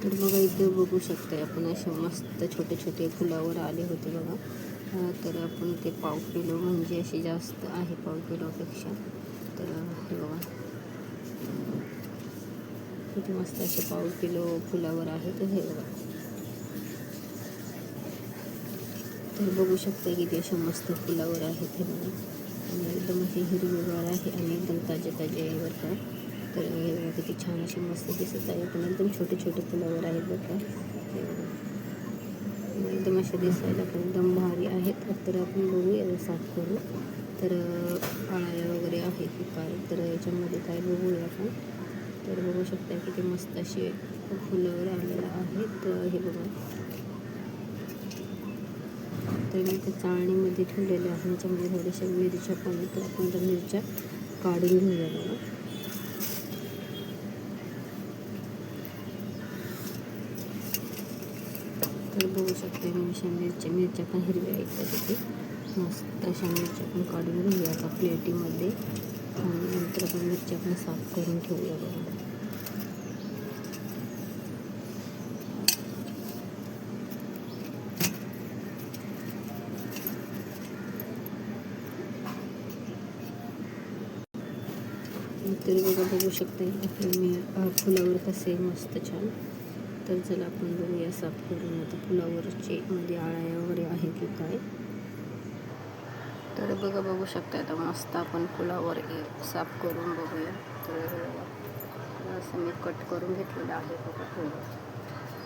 तर बघा इथे बघू शकता आपण असे मस्त छोटे छोटे फुलावर आले होते बघा. तर आपण ते पाव किलो म्हणजे अशी जास्त आहे पाव किलोपेक्षा. तर हे बघा किती मस्त असे पाव किलो फुलावर आहे. तर हे बघा, तर बघू शकता की ते असे मस्त फुलावर आहेत हे बघा. आणि एकदम अशी हिरवीगार आहे आणि एकदम ताजे ताजे आहे बरं का. तर हे बघा किती छान असे मस्त दिसत आहे. पण एकदम छोटे छोटे फुलावर आहेत बरं का. हे बघा एकदम असे दिसायला पण एकदम भारी आहेत. तर आपण बघूया साफ करू. तर अळ्या वगैरे आहे की काय, तर याच्यामध्ये काय बघूया आपण. तर बघू शकता की ते मस्त असे फुलावर आलेलं आहेत. हे बघा, तर मी त्या चाळणीमध्ये ठेवलेले आहे. त्याच्यामध्ये थोड्याशा मिरच्या पण आहेत. तर आपण त्या मिरच्या काढून घेऊया बघा. तर बघू शकता मिरच्या पण हिरव्या आहेत तिथे. मस्त अशा मिरच्या पण काढून घेऊया आता प्लेटीमध्ये. आणि नंतर आपण मिरच्या पण साफ करून ठेवूया बघा. तरी बघा बघू शकता आपले मी फुलावर कसे मस्त छान. तर चला आपण बघूया साफ करून आता फुलावरचे मध्ये आळ्या वगैरे आहे की काय. तर बघा बघू शकता आता मस्त आपण फुलावर साफ करून बघूया. तर असं मी कट करून घेतलेलं आहे बघा फुलं.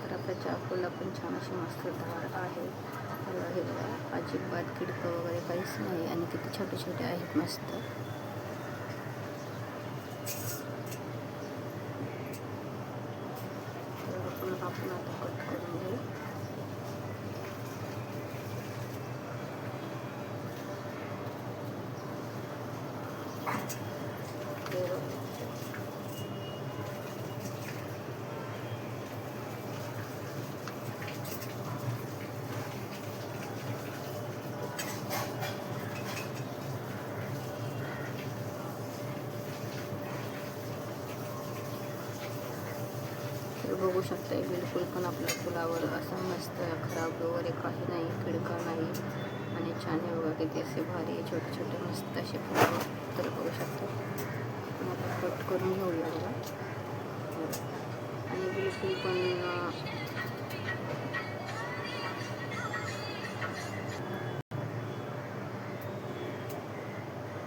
तर आपल्या चाकूला पण छान अशी मस्त धार आहे. तर हे बघा अजिबात किडकं वगैरे काहीच नाही आणि किती छोटे छोटे आहेत मस्त. आपण आता कट करून घेऊ. तर बघू शकता बिलकुल पण आपल्या फुलावर असं मस्त खराब वगैरे काही नाही, खिडका नाही आणि छान आहे बघा किती असे भारी छोटे छोटे मस्त असे फुलावर. तर बघू शकता आपण आता कट करून घेऊया बघा. आणि बिलकुल पण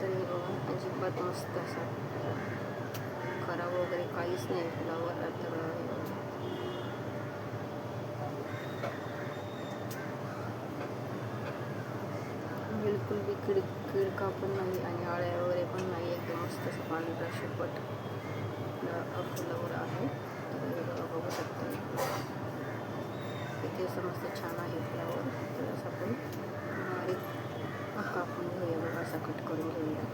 तर हे बघा अजिबात मस्त असं खराब वगैरे काहीच नाही फुलावर. तर बिलकुल बी किडका पण नाही आणि आळ्या वगैरे पण नाही. एकदम मस्त असं पांढरा शेपट फुलावर आहे. तर हे बघा बघू शकता किती असं मस्त छान आहे फुलावर. तर असं आपण कापून घेऊया बघा, असं कट करून घेऊया.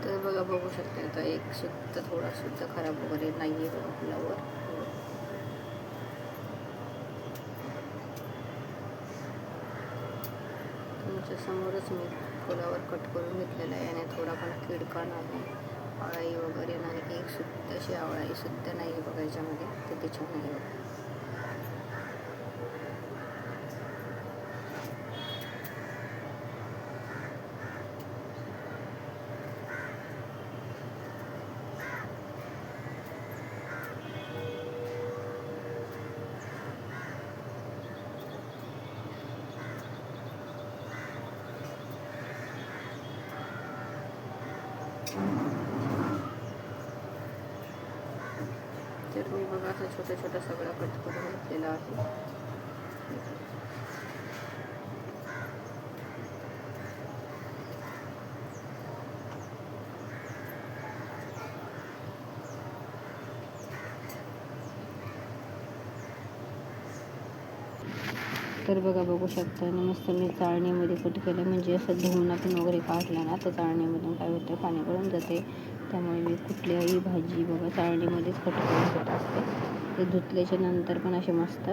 तर बघा बघू शकता आता एक सुद्धा थोडा सुद्धा खराब वगैरे नाही आहे बघा फुलावर. तुमच्या समोरच मी फुलावर कट करून घेतलेला आहे आणि थोडा पण किडका नाही, आळाई वगैरे नाही, एक सुद्धा अशी आळाई सुद्धा नाही बघा याच्यामध्ये. किती छान आहे बघा. तर मी बघा असं छोट्या छोट्या सगळं कट करून घेतलेलं आहे. तर बघा बघू शकता आणि मस्त मी चाळणीमध्ये कट केलं, म्हणजे असं धुवून आपण वगैरे काढलं ना तर चाळणीमधून काय होतं, पाणी गळून जाते. त्यामुळे मी कुठल्याही भाजी बघा चाळणीमध्येच कट करून घेत असते. ते धुतल्याच्या नंतर पण असे मस्त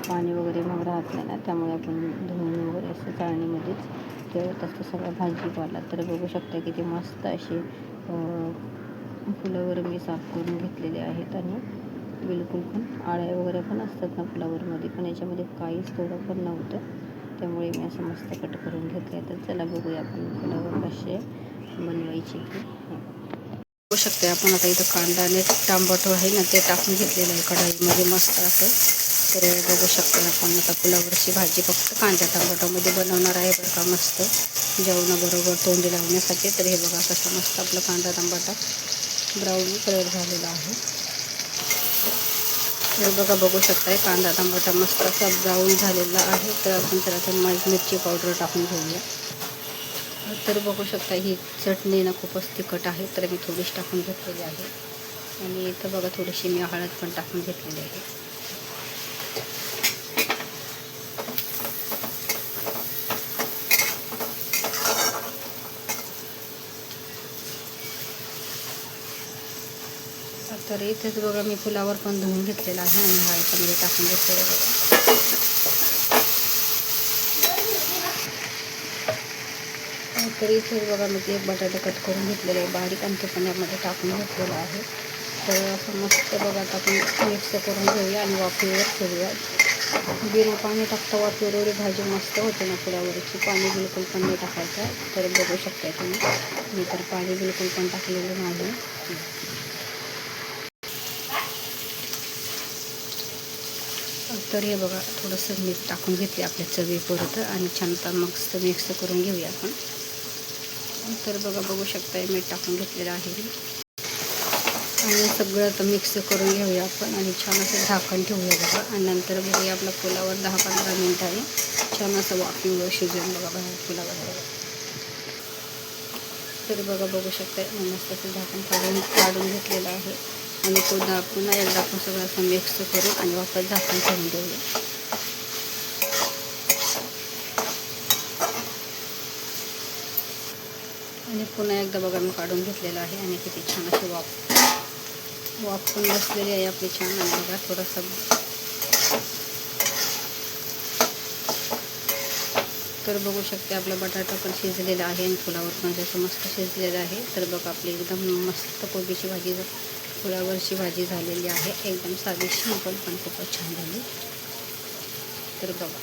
पाणी वगैरे मग राहत नाही ना, त्यामुळे आपण धुवून वगैरे असं चाळणीमध्येच ठेवत असतं सगळं भाजीपाला. तर बघू शकता किती मस्त असे फुलावर मी साफ करून घेतलेले आहेत आणि बिलकुल पण आळ्या वगैरे पण असतात ना फ्लावरमध्ये, पण याच्यामध्ये काहीच थोडं पण नव्हतं. त्यामुळे मी असं मस्त कट करून घेतले. तर चला बघूया आपण फ्लावर कसे बनवायचे ते. बघू शकते आपण आता इथं कांदा आणि टमाटो आहे ना ते टाकून घेतलेलं आहे कढईमध्ये मस्त असं. तर बघू शकता आपण आता फ्लावरची भाजी फक्त कांदा टमाटोमध्ये बनवणार आहे बरं का, मस्त जेवणाबरोबर तोंडी लावण्यासाठी. तर हे बघा कसं मस्त आपला कांदा टमाटा ब्राऊन कलर झालेला आहे. तर बघा बघू शकताय कांदा टमाटा मस्त असा ब्राऊन झालेला आहे. तर आपण त्याला मिरची पावडर टाकून घेऊया. तर बघू शकता ही चटणी ना खूपच तिखट आहे, तर मी थोडीशी टाकून घेतलेली आहे. आणि इथं बघा थोडीशी मी हळद पण टाकून घेतलेली आहे. तर इथेच बघा मी फुलावर पण धुवून घेतलेला आहे आणि हळद पण टाकून घेतलेलं बघा. तर इथेच बघा मी ते बटाटे कट करून घेतलेले आहे बारीक आणि ते पण यामध्ये टाकून घेतलेलं आहे. तर असं मस्त बघा आता आपण मिक्स करून घेऊया आणि वाफेवर ठेवूया. बिना पाणी टाकता वाफेवर एवढी भाजी मस्त होते ना फुलावरची, पाणी बिलकुल पण नाही टाकायचं. तर बघू शकता तुम्ही, मी तर पाणी बिलकुल पण टाकलेलं नाही. तर हे बघा थोडंसं मीठ टाकून घेतले आपल्या चवीपुरत आणि छान मस्त मिक्स करून घेऊया आपण. तर बघा बघू शकता मीठ टाकून घेतलेलं आहे आणि सगळं आता मिक्स करून घेऊया आपण आणि छान असं झाकण ठेवूया बघा. आणि नंतर बघूया आपला फुलावर 10-15 मिनिटांनी छान असं वाफेवर शिजवून बघा बाहेर फुलावर. तर बघा बघू शकता मस्त असं झाकण काढून घेतलेलं आहे आणि पुन्हा एकदा आपण सगळं असं मिक्स करू आणि वापस झाकण ठेवून देऊया. आणि पुन्हा एकदा बघा मी काढून घेतलेलं आहे आणि किती छान अशी वाफ पण बसलेली आहे आपली छान. आणि बघा थोडंसं तर बघू शकते आपला बटाटा पण शिजलेला आहे आणि फुलावर पण जसं मस्त शिजलेलं आहे. तर बघा आपली एकदम मस्त कोबीची भाजी फुलावरची भाजी झालेली आहे. एकदम साधी सिंपल पण खूपच छान झाली. तर बघा